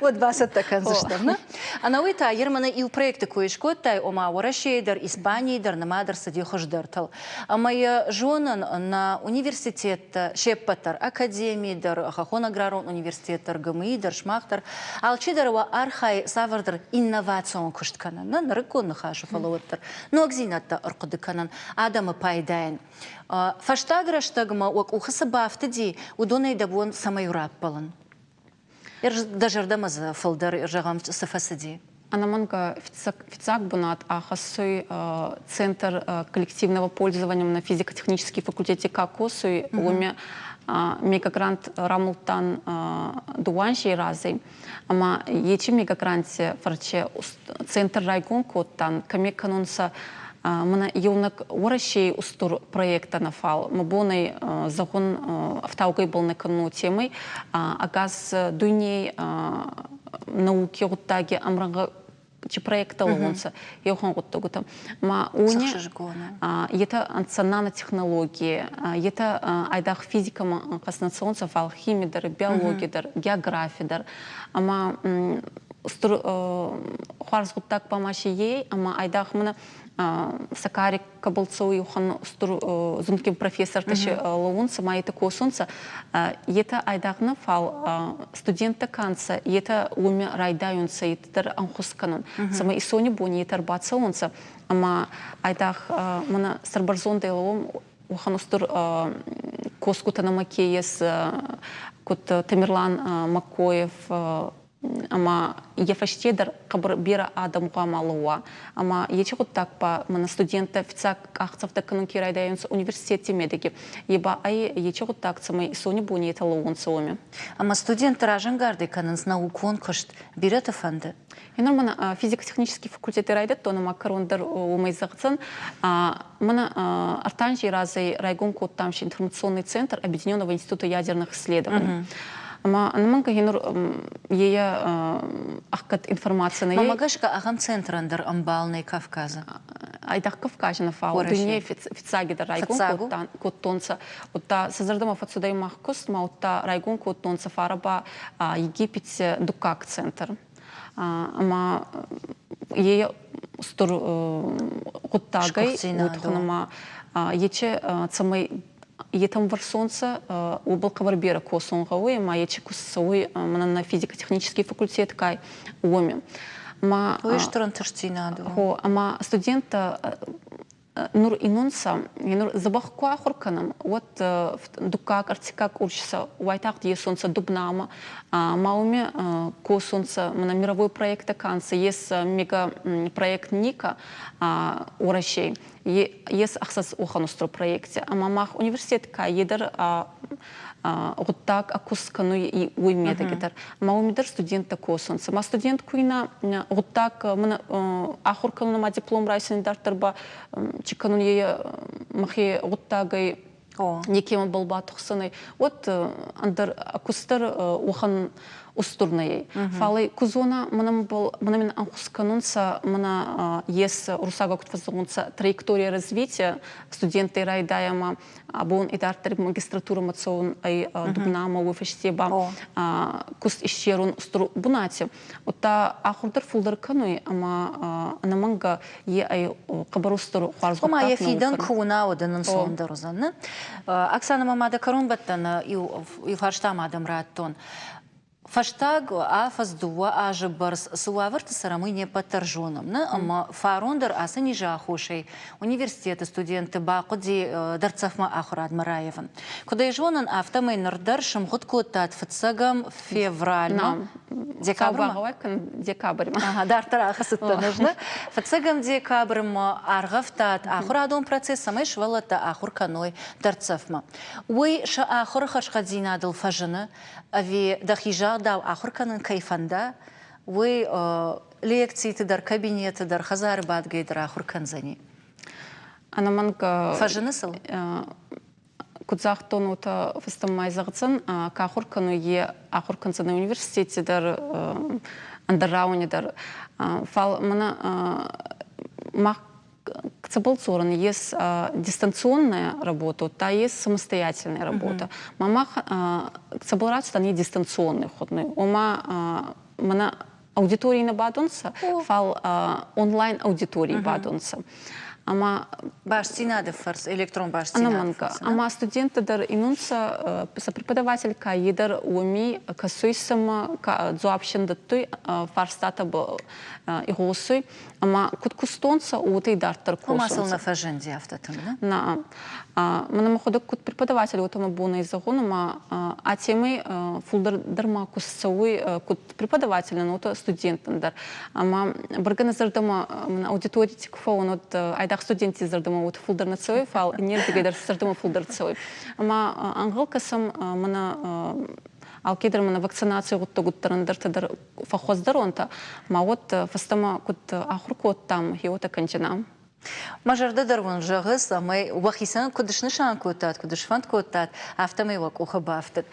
Вот басат такан заштавна. А на уйта ермана ил проекты коишкот тай ома урашейдар Испанийдар намадар сади хождартал. А моя жонан на университет шеппатар академийдар хахон аграрон университеттар ГМИдар шмахтар алчидарова архай савардар инновацион куштканан. На рыкон нахашу фаловаттар. Но акзинатта аркудыканан адама пайдайн. Фаштаграштагма ухасабафтади удонай дабон самаюраппалан. Даже дамаза фалдар жагам сафасади. Анаманга фицак бунат ахасуй центр коллективного пользования на физико-технический факультете Какосуй уме мегагрант Рамултан дуанши разы. Ама ечи мегагранте фарче центр райгон коттан камек канунса мана юнак урашей устур проекта нафал. Мабоной загон автаугай был на кону темой. Агаз дуйней науки гуттаги амранга чи проекта лонца. Йохан гуттагута. Ма уни ета нанотехнологии, ета айдах физика каснационца фал химидар, биологидар, географидар. Ама хуарзгуттак помаши ей, ама айдах мана Сакарик Кабалцоу юхан зумким профессор таши лаунса майта косунса ета айдагна фал студентта канца ета уми райдаюнса етер анхусканын сама исони бони етер бацаунса ама айдаг мана сарбарзон дейловым ухан устур коскута намакеес кут Тамерлан Макоев ама ефаштедер кабр бира адам гамалуа ама ечи так па мана студента фицак ахцавта канунки райдаюнса университете медики еба ай ечи так самай сони буни это лоунсоми Ама студент ражангарды канынс наукон кышт бирата фанды. Мана физико-технический факультет райдет, то на макарондар умайзагцен. Мана артанжи разы райгон код тамши информационный центр Объединенного института ядерных исследований. Ама анаманка генур ея ахкат информация на ей. Мамагашка агам центрандар амбалный Кавказа. Айдах Кавказина фау. Дуне фицаги да райгон код тонца. Отта сазардама фацудай махкос, ма отта райгон код тонца фараба Египет дукак центр. Ама ей стор готтагай утхнама ече цамай етам варсонца убыл каварбера косунгауи ма ече кусауи на физико-технический факультет кай уоми ма Уиштрантыртинадо. Ама студента нур инунса нур забахкуа хорканам вот дукак артикак урчса уайтак диесонца дубнама мауме косонца на мировой проект канца есть мега проект Ника уращей есть ахсас уханустро проекте а мамах университет каедер вот так акускану и уймеда гитар. Маумидер студента косонца. Ма студент куина вот так мана ахуркану на диплом райсен дартарба чикану ей махи вот тагай некем балба тухсаны. Вот андер акустер ухан устурной. Фалы кузона манамин анхусканунса мана ес русага кутфазунца траектория развития студенты райдаяма абон и дартер магистратура мацон ай дубнама уфештеба куст ищерун устур бунати. Ота ахурдер фулдер кануи ама анаманга е ай кабарустур харзгутак. Ома я фидан куна оданын сондорузаны. Оксана мамада карунбаттан и фарштам адам раттон. Фаштаг афаз дуа аже барс суаварт сарамыне патаржоном. Ама фарондер асани жахушей университеты студенты бақуди дарцафма ахурад Мараеван. Куда ежонан автомай нардар шамхут котат фацагам февраль. Декабрь. Дартар ахасытта нужно. Фацагам декабрь аргафтат ахурадон процесс самай швалата ахур каной дарцафма. Уй ша ахур хашхадзина дал фажына ави дахижа дав ахурканын кайфанда, вы лекции ты дар кабинеты дар хазары бадгай дар ахурканзани. Анаманка фажынысыл? Кудзахтон ута фастамай загцан, кахуркану е ахурканзаны университете дар андарауне дар фал мана мах Кцебалцоран есть дистанционная работа, та есть самостоятельная работа. Мама кцебалрат не дистанционный ходный. Ома мана аудитории на бадонса, фал онлайн аудитории бадонса. Ама баштинады фарс электрон баштинады. Ама студенты дар инунса преподаватель каидар уми касуйсама зуапшинда той фарстата был игосуй. Ама куткустонца уты дартар косонца. Умасыл на фаженди автотом, да? На. Мана ходок кут преподаватель вот ама бона из загона, а темы фулдар дарма кусауй кут преподаватель, но то студент дар. Ама барганазар дама аудитории тикфон от айдах студенти зардама вот фулдар на цой фал нет дигайдар зардама фулдар цой. Ама англкасам мана алкедер мана вакцинация вот то гуттарандар тадар фахоздар онта, ма вот фастама кут ахуркот там хиота канчана. Мажарда дарвон жагыс, амай вахисан кудышны шан котат, кудышфан котат, автомай вак ухабафтат.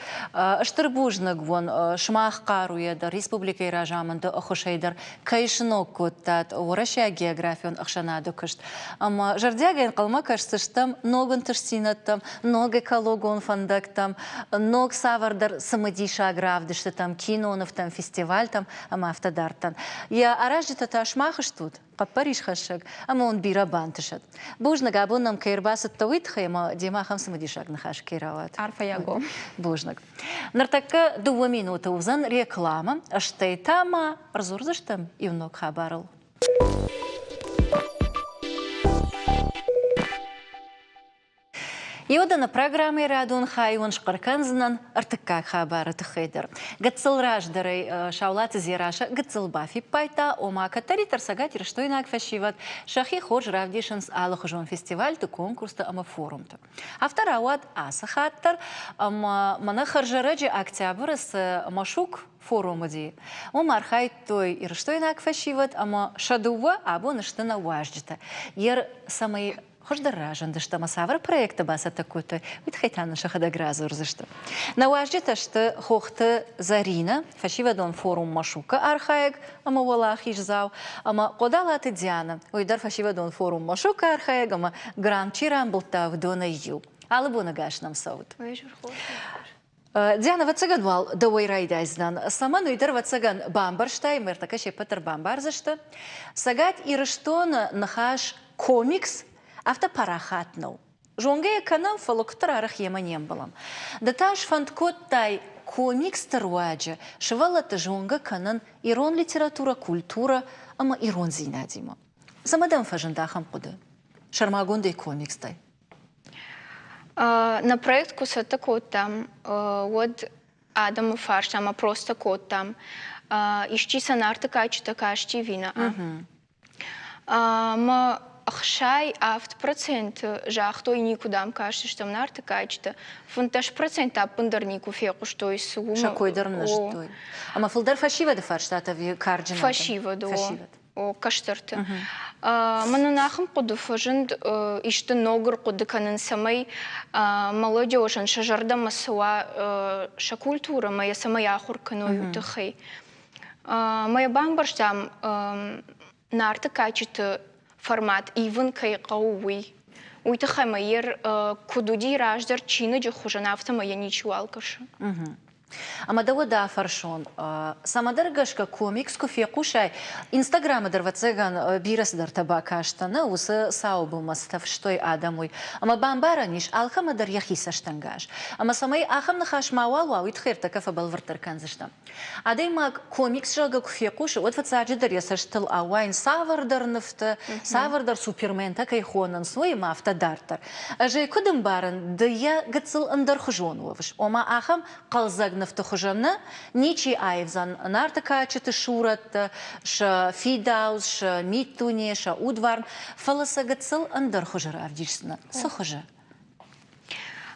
Штырбужнак вон шмах каруядар, республика иражаманда охошайдар, кайшнок котат, урашая географион ахшанады кышт. Ама жардягаин калма кашсыштам, ногын тышсинаттам, ног экологон фандактам, ног савардар самадиша агравдышты там, кинонов там, фестиваль там, ама автодартан. Я аражита та шмахыш тут. قبريش خشق أما on بيرا بانتشت بوجنا قابلنا مكيرباس التويت خيمة ديما 5 مديشاق نخاش كيراوات عارفة يا جو بوجنك نرتك 2 минуты وزن реклама أشتي تاما رزورزشتم يونوك خبارل يودنا программы радун хайван шқарканзнан артыкка хабары тхедер. Гатсыл раждары шаулат зираша гатсыл бафи пайта ома катари тарсагат ирштой нак фашиват шахи хож равдишенс алахжон фестиваль ты конкурста ама форумта. Автор ауад асахаттар ама мана харжараджи октябрь с машук форумади. Омар хай той ирштой нак фашиват ама шадува або наштана важджита. Ер самый خوش در راجن داشته مسافر проекта баса такой-то витхайтана шахада гразур зашто. На важде ташты хохты зарина фашива дон форум машука архаек ама валахиш зау ама кодалаты Диана ойдар фашива дон форум машука архаек ама гран чиран бултав дона ю. Алы буна гаш нам саут. Диана вацаган вал давай райдайздан. Сама нойдар вацаган бамбарштай мертакаше Петр бамбар зашто. Сагат ирыштон нахаш комикс автопарахатнул. Жонге канал фалоктор арах еманем балам. Да таш фанткот тай комикс таруаджа, шевалата жонга канан ирон литература, культура, ама ирон зинадима. Самадам фажандахам куда. Шармагонда и комикс тай. На проект кусата кот там, вот Адам фарш, ама просто кот там. Ищи санарта качета кашти вина. Ма Ахшай авт процент жахто и никудам кажется, что на арте качество. Фунтаж процент аппендернику феку что из сугума. Шакой дарна что? Ама фулдар фашива де фарштата в карджина. Фашива до. О каштерте. Мананахам куду фажент иште ногр куду канен самой молодежен шажарда масуа шакультура моя самая хуркану тахей. Моя бамбарш там на арте качество формат ивен кай кауи. Уйта хамайер кудуди раждар чина джохужана автомая ничего алкаша. Ама да вода фаршон. Самадаргашка комикс кофе кушай. Инстаграма дарвацеган бирас дар табакаштана усы саубу мастав штой адамуй. Ама бамбара ниш алхама дар яхисаштангаш. Ама самай ахам нахаш мауалу уйтхер такафа балвартар канзашта. Адей маг комикс жага кофе кушай. Вот вацаджи дар ясаштыл ауайн савардар нафта, савардар супермен такай хонан свой мафта дартар. Ажей кудым баран да я гацыл андар хужон вовш. Ома ахам қалзаг нафтохожана, ничи айвзан нартака чete шурат, ша фидауз, ша митуне, ша удварн, фаласагацел андар хожара авдишсна. Сохожа.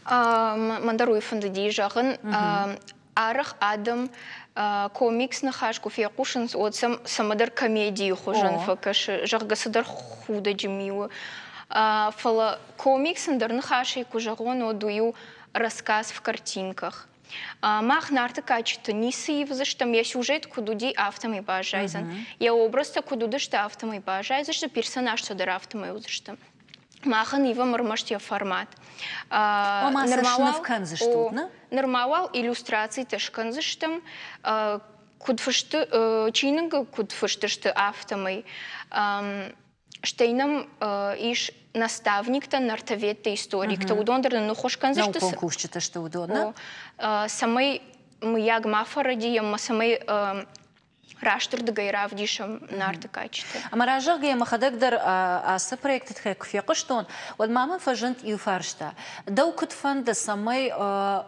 Мандаруй фандади жаган арах адам комикс нахаш кофе кушанс от самадар комедии хожан факаш жагасадар худа джимиу. Фала комикс андар нахаши кужагон одую рассказ в картинках. Мах нарта качество не сив, за что я сюжет кудуди автомой бажайзан. Я образ-то кудуда что автомой бажай, за что персонаж что дар автомой за что. Махан его мармаштия формат. Нормал иллюстрации тешкан за что. Кудфашты чининга кудфашты что автомой. Штейнам иш наставник-то, нартовед-то, историк-то удондар, но хошкан за что... Науконкушчата что удонна? Самый маяг мафарадием, самый раштыр дагайра вдишам нарты качество. Ама ражага я махадагдар аса проектит хэк фекуштон. Вот мама фажент и фаршта. Да укутфан да самый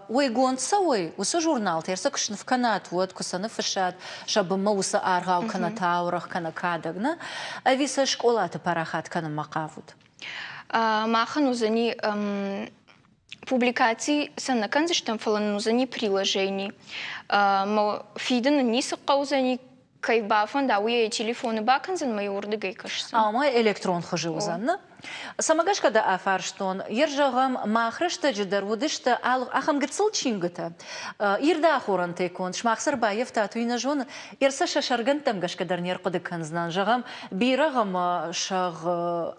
ой гонца ой усы журнал терса кушн в канат вот кусаны фашат шабы мауса аргау канатаурах канакадагна. А виса школата парахат кана макавут. Махан узани публикации санакан заштам фалан узани приложений. Фиден ниса каузани кай бафан да уе телефоны баканзан мои урды гайкашсан. А мой электрон хожи узанна. Самагашка да афарштон ержагам махрышта жидар вудышта ахам гыцыл чингыта. Ирда хоран текон шмахсар баев татуина жон ерса шашарган там гашкадар нер кодыканзнан жагам бирагам шаг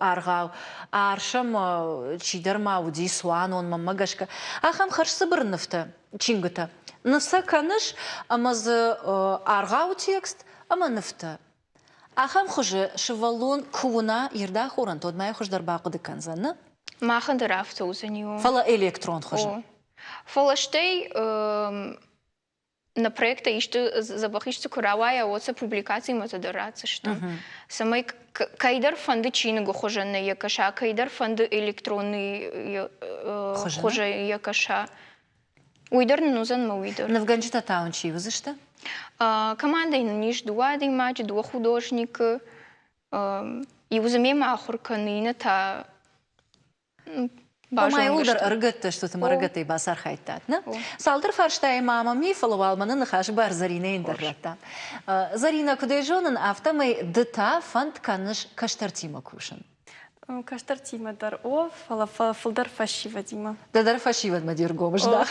аргау аршам чидар мауди суан он мамагашка ахам харсы бырныфта чингыта. Наса каныш амаз аргау текст ама ныфта. Ахам хуже шевалон куна ирда хоран тод май хуш дарбақы деканзаны. Махан дырафта узанию. Фала электрон хуже. Фалаштей на проекта иште забахиште куравая оца публикации матадораться что. Самой кайдар фонды чингу хуже на якаша, кайдар фонды электронный хуже якаша. Уйдер нузан ма уйдер. Навганчита таун чи юзышта? Команда ниш дуа матч, дуа художника. И узамем ахурканина та Май удар ыргытты, что ты мыргыты басар хайтат, на? Салдыр фарштай мама ми фалавалманы нахаш бар Зарина индерратта. Зарина кудайжонын автомай дыта фанд каныш каштартима кушын. Каштартима дар о, фалдар фашива дима. Дадар фашива мадир гомыш, да?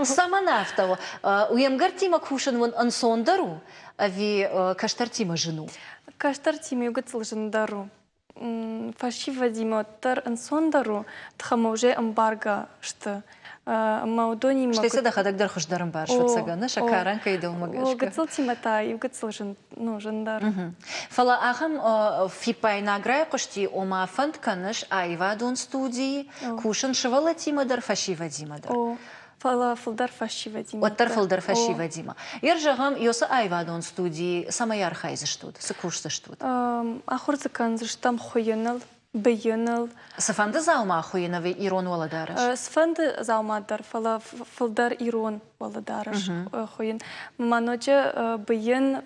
Сама нафтаво. Уемгартима кушын вон ансондару, а ви каштартима жену. Каштартима югацыл жендару. Фашива дима тар ансондару, тхама уже эмбарго, что Маудони Что если да ходак дар хуждарам бар швацагана, шакаранка и долмагашка. Гацыл тимата и гацыл жендар. Фала ахам фипай награй кошти ома фанд каныш айвадон студии, кушан шевала тима дар фашива дима дар. Фала фалдар фашива дима. Оттар фалдар фашива дима. Ержагам йоса айвадон студии самаяр хайзы штуд, сыкушсы штуд. Ахурзакан заштам хуйнал. Бейнал. Сафанды залма хуйновый ирон воладараш. Сафанды залмадар, фалдар ирон воладараш хуйн. Маноча бейн.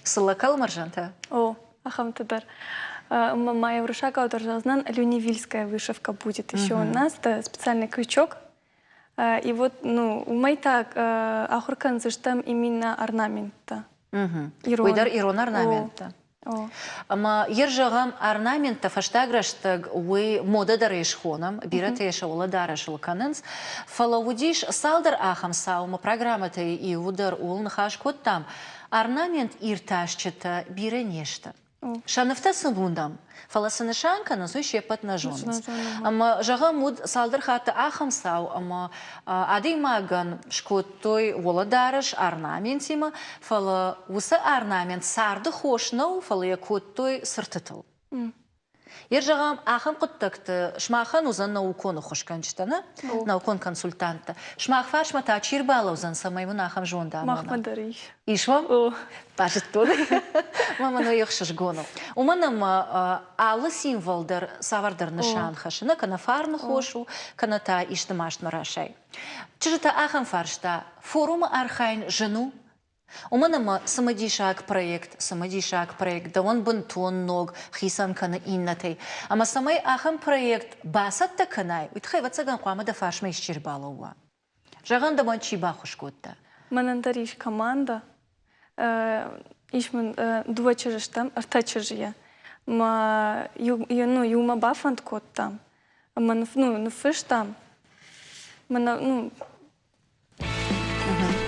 Сылакал маржанта. О, ахамтадар. Моя врушака удержалзнан люневильская вышивка будет еще у нас, это специальный крючок. И вот, ну, у моей так ахуркан заштам именно орнамента. Уйдар ирон орнамента. Ама ержагам орнамента фаштаграштаг уй мода дарешхонам бират ешаула дарашыл канынс фалаудиш салдар ахам саума программата и удар улнахаш коттам орнамент ирташчата бире нешта. Шаныфта сымундам фаласыны шанка назу шепат на жонец. Ама жагам муд салдар хата ахам сау ама адыймаган шкоттой воладарыш орнаментима фала усы орнамент сарды хошнау фала якоттой сыртытыл. Ержагам ахам коттакты шмахан узан наукону хошканчтана, наукон консультанта. Шмах фашмата чирбала узан самаймун ахам жонда. Махмадариш. Ишвам? Пажет тоды. Мама ну йохшаш гону. Уманам алы символдар савардар нышан хашына, кана фарны хошу, кана та иштымашт марашай. Чыжыта ахам фаршта форума архайн жену. Уманам самодишак проект, да он бунтон ног, хисан кана иннатай. Ама самай ахам проект басат таканай, уйтхай вацаган қуама да фашма ишчирбала уа. Жаган да ман чиба хушкотта. Манандариш команда. Ишман два чажаш там, арта чажия. Ма юма бафанд кот там. Ма ну фиш там. Ма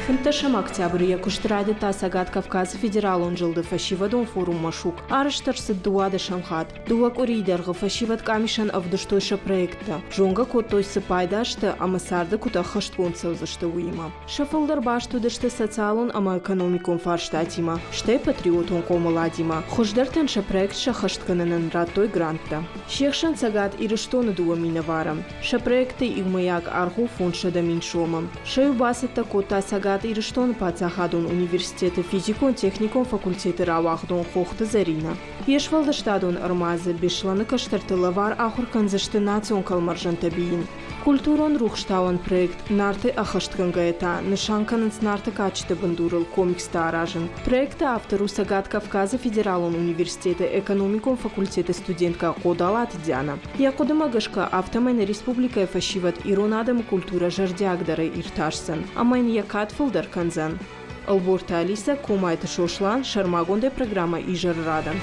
Фынташам октябрь якуштраде та Сагат Кавказ федерал он жылды фашивадон форум машук. Арыштарсы дуада шамхат. Дуак уридерғы фашивад камишан авдуштойша проекта. Жонга коттойсы пайдашты, ама сарды кута хашткон саузашты уима. Шафалдар баштудышты социалон ама экономикон фарштатима. Штай патриотон комаладима. Хождартанша проект ша хашткананан раттой грантта. Шехшан Сагат ирыштоны дуа минаварам. Ша проекты игмаяк арху фонша да миншомам. Шаюбасыта кота Сагат Ирыштон Пацахадон университеты физикон техникон факультеты Равахдон Хохты Зарина. Ешвалдаштадон Армазы Бешланы Каштартыла вар ахурканзышты национ калмаржан табиин. Культурон рухштауан проект нарты ахашткангаета, нышанканынс нарты качты бандурыл комикста аражын. Проекты автору Сагат Кавказа федералон университеты экономикон факультеты студентка Кодалат Диана. Якодымагышка автомайна республика фашиват иронадам культура жардиагдары ирташсын. Амайн якат фылдар канзан. Алборта Алиса комайты шошлан шармагонде программа ижаррадан.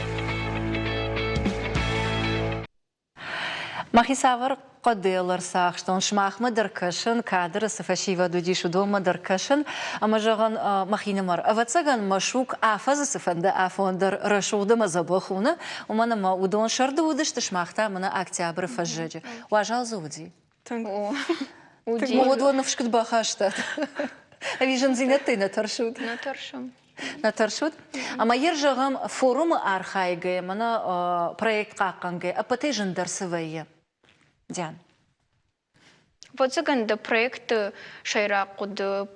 Махисавар قديلر ساخشتون شماخ مدركشن كادر سفشيفا دوديشو دو مدركشن اما جغن مخين مر اواتسغن مشوك افز سفند افوندر رشود مزبخونه ومن ما ودون شرد ودشت شماختا من октябрь فجج واجال زودي ودي ودون نفشكت بخاشت اويجن زينتي نترشود نترشم Натаршут. Ама ержағым форумы архайгы, мана проект қаққанғы, апатай жындар сывайы. Диан. Вот заганда проекты шайрақ құды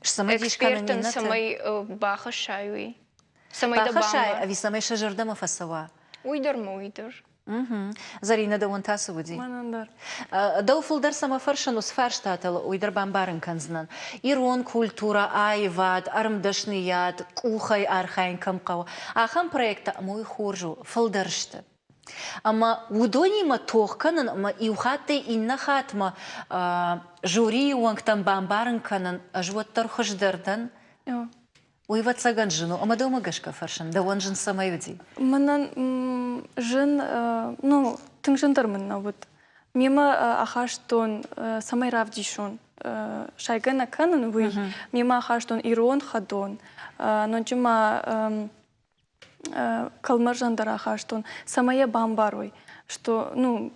экспертін самай бақы шайуи. Самай да Бақашай, баңа. ави самай шажырдама фасава. Уйдырма уйдыр. Зарина да он тасы вуди. Манандар. Дауфылдар сама фаршану сфарштатыл уйдар бамбарын канзнан. Ирон культура айвад, армдашният, кухай архайн камқау. Ахам проекта мой хуржу фылдаршты. Ама удонима тоққанын, ама иухатты инна хатма жюри уаңктан бамбарын канын ажуаттар хыждардан. Уйват саган жыну, ама дома гашка фаршан, да он жын самай уди. Манан жын, ну, тың жындармын, вот. Мема ахаштон самай равдишон. Шайгана канын вы, мема ахаштон ирон хадон. Но джима калмар жандар ахаштон самая бамбарой, что, ну,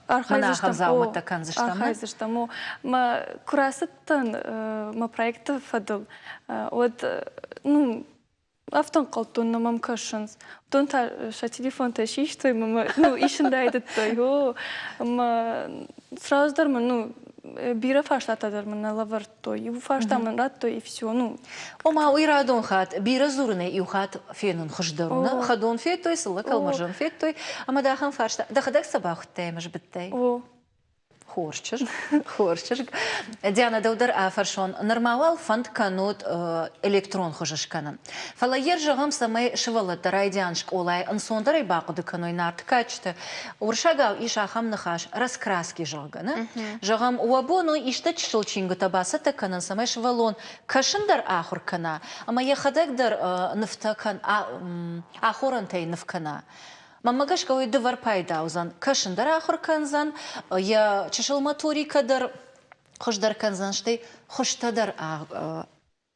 архайзыштаму, ма курасыттан, ма проекты фадыл. Вот, ну, автон калтон на мам кашанс. Тон та ша телефон та шиштой, мама, ну, ишендайдет той, ма сразу дарма, ну, бира фаштата дарма на лавар той, и фаштаман рад той, и все, ну. Ома уйрадон хат, бира зурны и ухат фенун хождаруна, хадон фет той, сыла калмаржан фет той, ама дахам фашта, дахадак сабах таймаш биттай. Хорчер. Диана Даудар афаршон. Нормал фонд канут электрон хожашканан. Фала ержагам самай шывалата райдяншк олай ансондарай бақуды каной нарт качты. Уршагау ишахам нахаш раскраски жаганы. Жагам уабону ишта чшылчингу табаса таканан самай шывалон кашындар ахур кана. Ама яхадагдар нефтакан ахурантай нефкана. Мамагашка уйды варпайда узан кашындар ахур канзан, я чешылматури кадар хошдар канзан штай хоштадар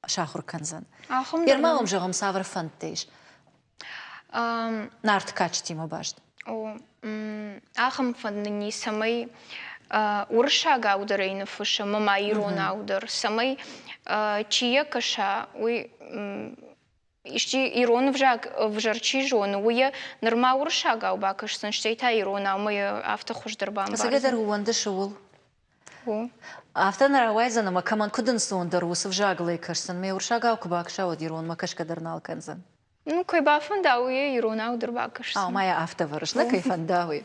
шахур канзан. Ермалым жағым савр фантейш. Нарт качтиму башт. Ахам фандыни самай уршага ударайны фыша, мама ирона удар, самай чия каша, уй Ишти ирон вжарчи жон, уя нормал уршага убакашсан, что это ирон, а мы автохождар бамбар. Сагадар уанды шул. Авто наравайзана ма каман кудын сондар усов жаглай кашсан, ме уршага укбакша од ирон макашкадар налканзан. Ну, кой бафанда уя ирона удар бакашсан. А моя авто вырышна кайфандауи.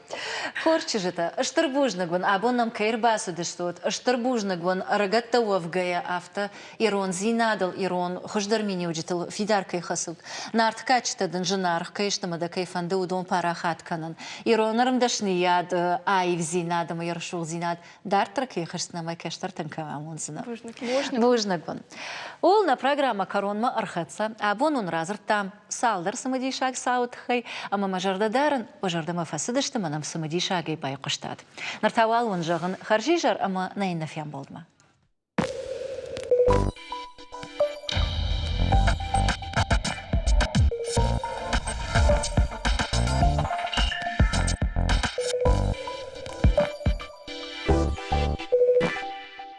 Хорчи жета, штырбужнагван, абон нам кайрбасу дештот, штырбужнагван рагатта уавгая авто ирон зинадал ирон хождар мини уджитал фидар кайхасук. Нарт качта данжанарх кайштама да кайфанда удон парахат канан. Ирон армдашнияд айв зинадам яршул зинад дартра кайхашна май каштар танкамамунзина. Бужнагван. Ол на программа коронма архатса, абон он разр там салдар самадишаг саутхай, ама мажардадаран, ожардама фасыдышты манам самадишагай бай куштад. Нартавал он жагын харжижар, ама найна фям болдма.